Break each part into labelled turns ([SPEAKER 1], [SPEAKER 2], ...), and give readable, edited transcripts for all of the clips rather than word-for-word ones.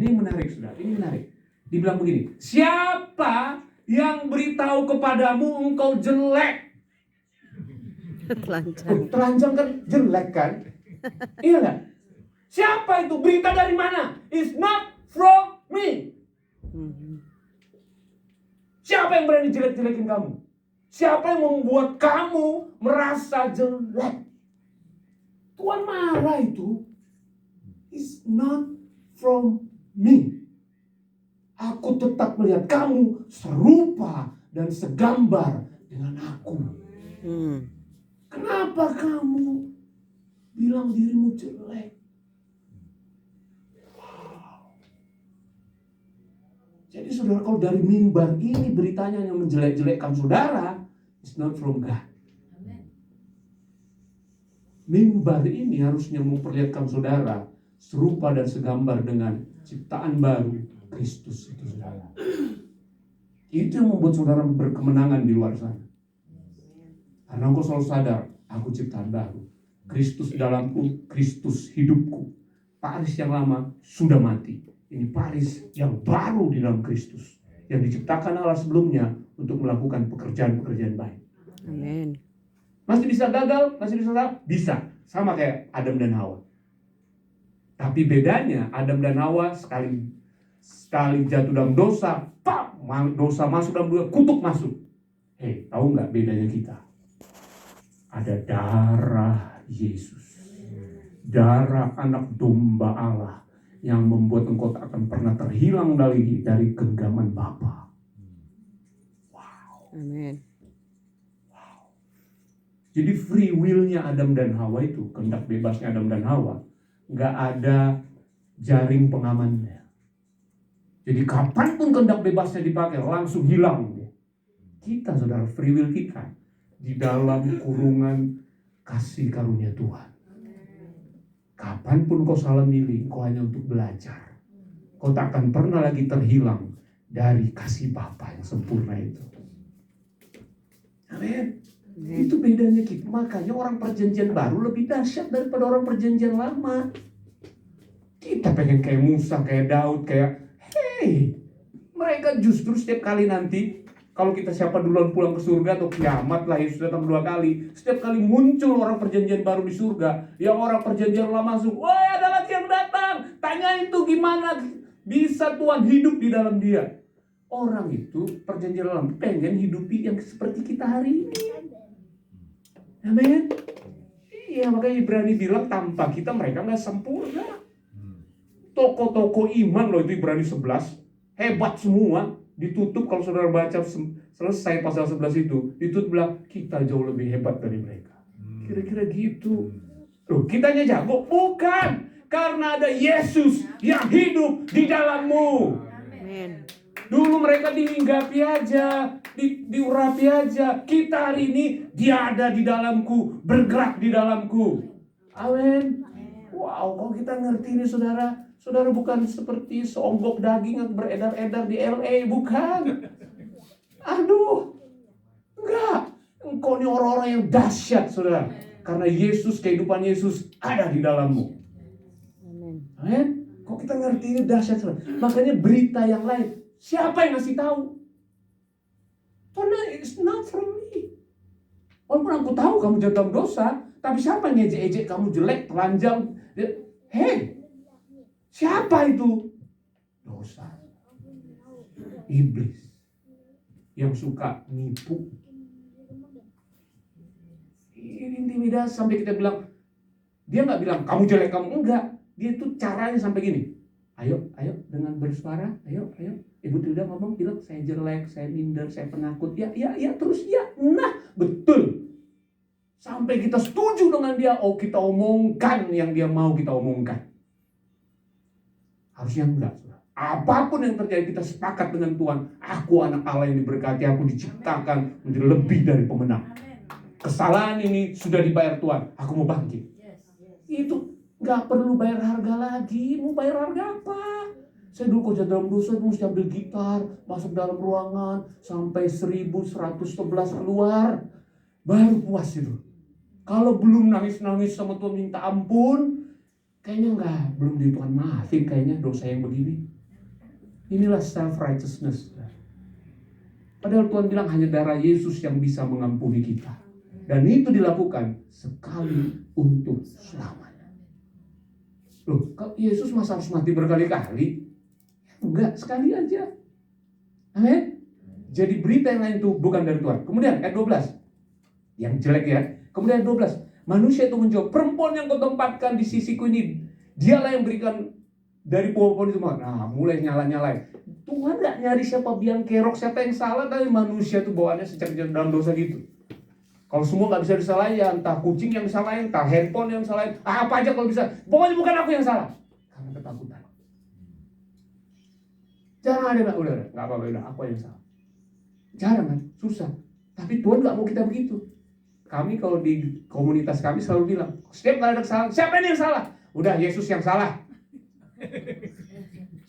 [SPEAKER 1] ini menarik, saudara. Ini menarik. Dibilang begini, siapa yang beritahu kepadamu engkau jelek? Telanjang kan jelek kan? Iya nggak? Siapa itu? Berita dari mana? It's not from me. Siapa yang berani jelek-jelekin kamu? Siapa yang membuat kamu merasa jelek? Tuhan marah itu. It's not from me. Aku tetap melihat kamu serupa dan segambar dengan aku. Kenapa kamu bilang dirimu jelek? Wow. Jadi saudara, kalau dari mimbar ini beritanya yang menjelek-jelekkan saudara, it's not from God. Mimbar ini harusnya memperlihatkan saudara serupa dan segambar dengan ciptaan baru Kristus itu, saudara. Itu yang membuat saudara berkemenangan di luar sana. Karena engkau selalu sadar, aku ciptaan baru. Kristus dalamku, Kristus hidupku. Paris yang lama sudah mati. Ini Paris yang baru di dalam Kristus, yang diciptakan Allah sebelumnya untuk melakukan pekerjaan-pekerjaan baik.
[SPEAKER 2] Amin.
[SPEAKER 1] Masih bisa gagal? Masih bisa salah? Bisa. Sama kayak Adam dan Hawa. Tapi bedanya Adam dan Hawa sekali jatuh dalam dosa, dosa masuk dalam dunia, kutuk masuk. Tahu nggak bedanya kita? Ada darah Yesus, darah anak domba Allah yang membuat engkau tak akan pernah terhilang dari genggaman Bapa. Wow.
[SPEAKER 2] Amin.
[SPEAKER 1] Wow. Jadi free will-nya Adam dan Hawa itu, kehendak bebasnya Adam dan Hawa, nggak ada jaring pengamannya. Jadi kapanpun kehendak bebasnya dipakai, langsung hilang. Kita, saudara, free will kita di dalam kurungan kasih karunia Tuhan. Kapanpun kau salah milih, kau hanya untuk belajar. Kau tak akan pernah lagi terhilang dari kasih Bapa yang sempurna itu. Amin. Itu bedanya kita. Makanya orang perjanjian baru lebih dahsyat daripada orang perjanjian lama. Kita pengen kayak Musa, kayak Daud, kayak mereka justru setiap kali nanti, kalau kita siapa duluan pulang ke surga atau kiamat lah, Yesus datang 2 kali. Setiap kali muncul orang perjanjian baru di surga, yang orang perjanjian lama masuk, wah ada lagi yang datang, tanyain tuh gimana bisa Tuhan hidup di dalam dia. Orang itu perjanjian lama pengen hidupi yang seperti kita hari ini. Amin. Iya, makanya Ibrani bilang tanpa kita mereka gak sempurna. Toko-toko iman loh itu Ibrani 11, hebat semua. Ditutup kalau saudara baca selesai pasal 11 itu, ditutup bilang kita jauh lebih hebat dari mereka. Kira-kira gitu. Loh, kitanya jago? Bukan. Karena ada Yesus yang hidup di dalammu.
[SPEAKER 2] Amin.
[SPEAKER 1] Dulu mereka dihinggapi aja, diurapi aja. Kita hari ini dia ada di dalamku, bergerak di dalamku. Amin. Wow, kalau kita ngerti ini saudara, saudara bukan seperti seonggok daging yang beredar-edar di LA, bukan. Aduh, enggak. Engkau ini orang-orang yang dahsyat, saudara. Karena Yesus, kehidupan Yesus ada di dalammu. Amin. Kok kita ngerti ini dahsyat, saudara. Makanya berita yang lain, siapa yang ngasih tahu? Karena it's not from me. Walaupun aku tahu kamu jatuh dalam dosa, tapi siapa yang ngejek-ejek kamu jelek, telanjang? Siapa itu? Dosa. Iblis. Yang suka nipu. Ini intimidasi sampai kita bilang, dia nggak bilang kamu jelek, kamu enggak. Dia itu caranya sampai gini. Ayo dengan bersuara, ayo. Ibu Tilda ngomong bilang saya jelek, saya minder, saya penakut. Ya terus ya. Nah, betul. Sampai kita setuju dengan dia, kita omongkan yang dia mau kita omongkan. Harusnya enggak. Apapun yang terjadi kita sepakat dengan Tuhan. Aku anak Allah yang diberkati, aku diciptakan menjadi lebih dari pemenang. Kesalahan ini sudah dibayar Tuhan, aku mau bangkit. Itu enggak perlu bayar harga lagi. Mau bayar harga apa? Saya dulu kerja dalam dosa, mesti ambil gitar, masuk dalam ruangan sampai 1111 keluar, baru puas itu. Kalau belum nangis-nangis sama Tuhan minta ampun, kayaknya belum di Tuhan maafin kayaknya dosa yang begini. Inilah self-righteousness. Padahal Tuhan bilang hanya darah Yesus yang bisa mengampuni kita. Dan itu dilakukan sekali untuk selamanya. Loh, Yesus masa harus mati berkali-kali? Enggak, sekali aja. Amin. Jadi berita yang lain itu bukan dari Tuhan. Kemudian ayat 12. Yang jelek ya. Kemudian ayat 12. Manusia itu menjawab, perempuan yang kau tempatkan di sisiku ini, dialah yang berikan dari pohon-pohon itu. Nah, mulai nyala-nyalain. Tuhan gak nyari siapa biang kerok, siapa yang salah. Tapi manusia itu bawaannya sejak dalam dosa gitu. Kalau semua gak bisa disalahin, ya entah kucing yang disalahin, entah handphone yang disalahin, apa aja kalau bisa. Pokoknya bukan aku yang salah. Karena ketakutan. Jarang ada gak? Udah, gak apa-apa, udah aku yang salah. Jarang kan? Susah. Tapi Tuhan gak mau kita begitu. Kami kalau di komunitas kami selalu bilang, setiap kali ada kesalahan, siapa ini yang salah? Udah, Yesus yang salah.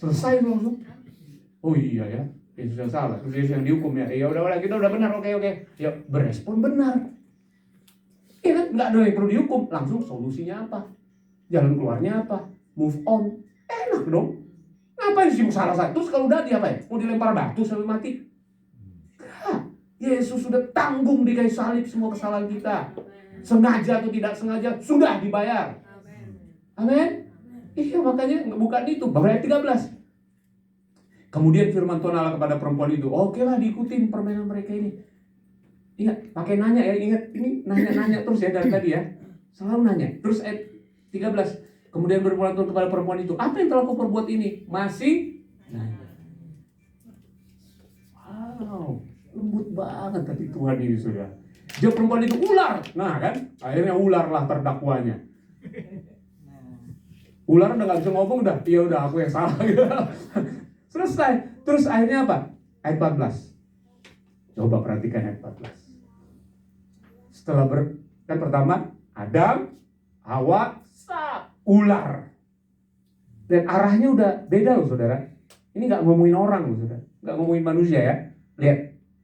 [SPEAKER 1] Selesai langsung. Oh iya ya, Yesus yang salah, terus Yesus yang dihukum ya. Ya udah kita udah benar, oke. Ya berespon benar. Iya kan, nggak ada yang perlu dihukum, langsung solusinya apa? Jalan keluarnya apa? Move on. Enak dong. Ngapain sih salah satu? Terus kalau udah dia apa ya? Mau dilempar batu sampai mati? Yesus sudah tanggung di kayu salib semua kesalahan kita. Sengaja atau tidak sengaja sudah dibayar. Amin. Iya, makanya bukan itu. Ayat 13. Kemudian firman Tuhan Allah kepada perempuan itu, oke lah diikutin permainan mereka ini. Ingat, pakai nanya ya, ingat ini nanya-nanya terus ya dari tadi ya. Selalu nanya. Terus ayat 13. Kemudian berfirman Tuhan kepada perempuan itu, apa yang telah kau perbuat ini? Masih nanya. Wow, lembut banget tapi Tuhan ini sudah. Dia perempuan itu ular. Nah kan, akhirnya ular lah terdakwanya. Ular udah gak bisa ngomong udah, ya udah aku yang salah gitu. Selesai. Terus akhirnya apa? Ayat 14. Coba perhatikan ayat 14. Setelah kan pertama Adam, Hawa, ular. Dan arahnya udah beda loh saudara. Ini gak ngomongin orang loh saudara, gak ngomongin manusia ya. Lihat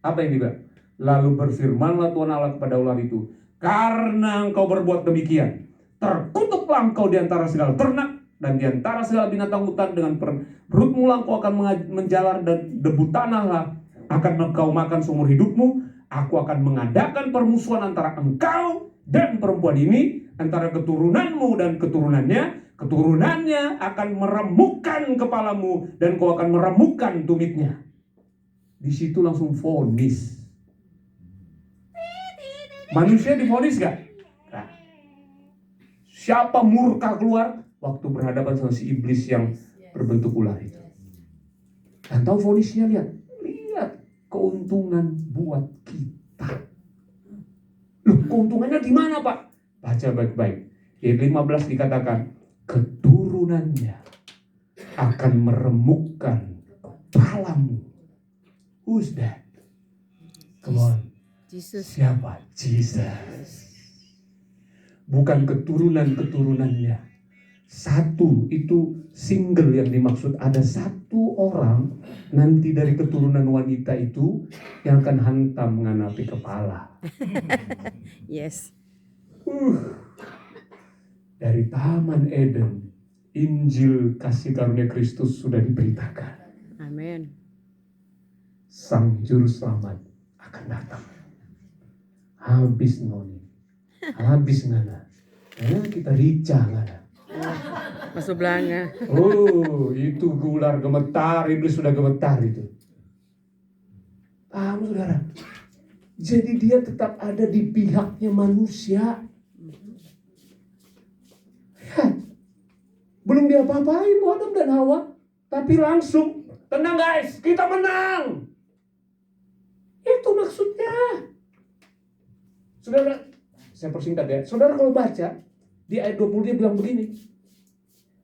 [SPEAKER 1] apa yang dibilang. Lalu berfirmanlah Tuhan Allah kepada ular itu, karena engkau berbuat demikian, terkutuklah engkau di antara segala ternak dan di antara segala binatang hutan. Dengan perutmu engkau akan menjalar dan debu tanah lah akan engkau makan seumur hidupmu. Aku akan mengadakan permusuhan antara engkau dan perempuan ini, antara keturunanmu dan keturunannya. Keturunannya akan meremukkan kepalamu dan kau akan meremukkan tumitnya. Di situ langsung vonis. Manusia divonis gak? Nah, siapa murka keluar waktu berhadapan sama si iblis yang berbentuk ular itu? Dan tahu vonisnya, lihat keuntungan buat kita. Loh, keuntungannya di mana Pak? Baca baik-baik. Ayat 15 dikatakan, keturunannya akan meremukkan kepalamu. Who's that? Come on.
[SPEAKER 2] Jesus.
[SPEAKER 1] Siapa? Jesus. Bukan keturunan-keturunannya. Satu itu single yang dimaksud. Ada satu orang nanti dari keturunan wanita itu yang akan hantam menganapi kepala.
[SPEAKER 2] Yes.
[SPEAKER 1] Dari Taman Eden, Injil kasih karunia Kristus sudah diberitakan.
[SPEAKER 2] Amin.
[SPEAKER 1] Sang Juru Selamat akan datang. Habis ngoni, habis ngana. Kita rica ngana.
[SPEAKER 2] Masuk belanga.
[SPEAKER 1] Oh, itu ular gemetar, iblis sudah gemetar itu. Paham saudara? Jadi dia tetap ada di pihaknya manusia. Ya, belum dia apa-apain Adam dan Hawa, tapi langsung tenang guys, kita menang. Itu maksudnya. Saudara, saya persingkat ya. Saudara kalau baca di ayat 20 dia bilang begini.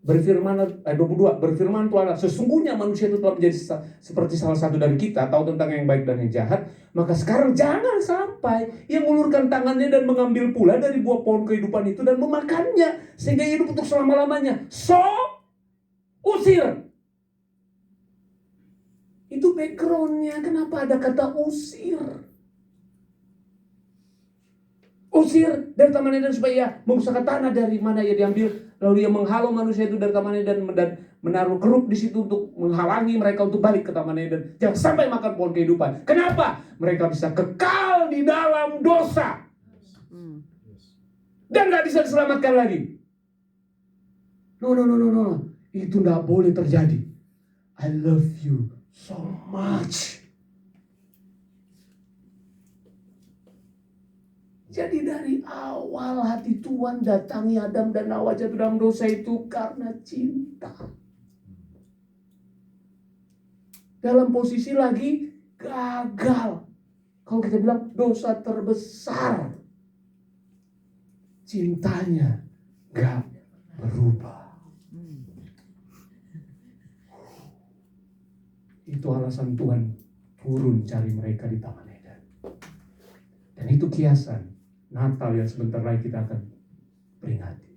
[SPEAKER 1] Berfirman ayat 22, berfirman Tuhan, sesungguhnya manusia itu telah menjadi seperti salah satu dari kita, tahu tentang yang baik dan yang jahat. Maka sekarang jangan sampai ia mengulurkan tangannya dan mengambil pula dari buah pohon kehidupan itu dan memakannya sehingga hidup untuk selama-lamanya. So, usir. Itu backgroundnya, kenapa ada kata usir? Usir dari Taman Eden supaya ia mengusahakan tanah dari mana ia diambil. Lalu dia menghalau manusia itu dari Taman Eden dan menaruh keruk di situ untuk menghalangi mereka untuk balik ke Taman Eden. Jangan sampai makan pohon kehidupan. Kenapa? Mereka bisa kekal di dalam dosa dan gak bisa diselamatkan lagi. No. Itu gak boleh terjadi. I love you so much. Jadi dari awal hati Tuhan datangi Adam dan Hawa jatuh dalam dosa itu karena cinta. Dalam posisi lagi gagal. Kalau kita bilang dosa terbesar. Cintanya gak berubah. Itu alasan Tuhan turun cari mereka di Taman Eden. Dan itu kiasan Natal yang sebentar lagi kita akan peringati.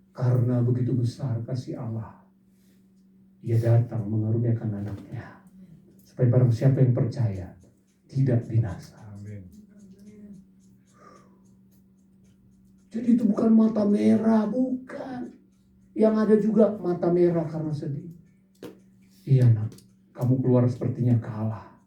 [SPEAKER 1] Karena begitu besar kasih Allah, Ia datang mengaruniakan anaknya, supaya barang siapa yang percaya tidak binasa. Jadi itu bukan mata merah, bukan. Yang ada juga mata merah karena sedih. Iya nak, kamu keluar sepertinya kalah.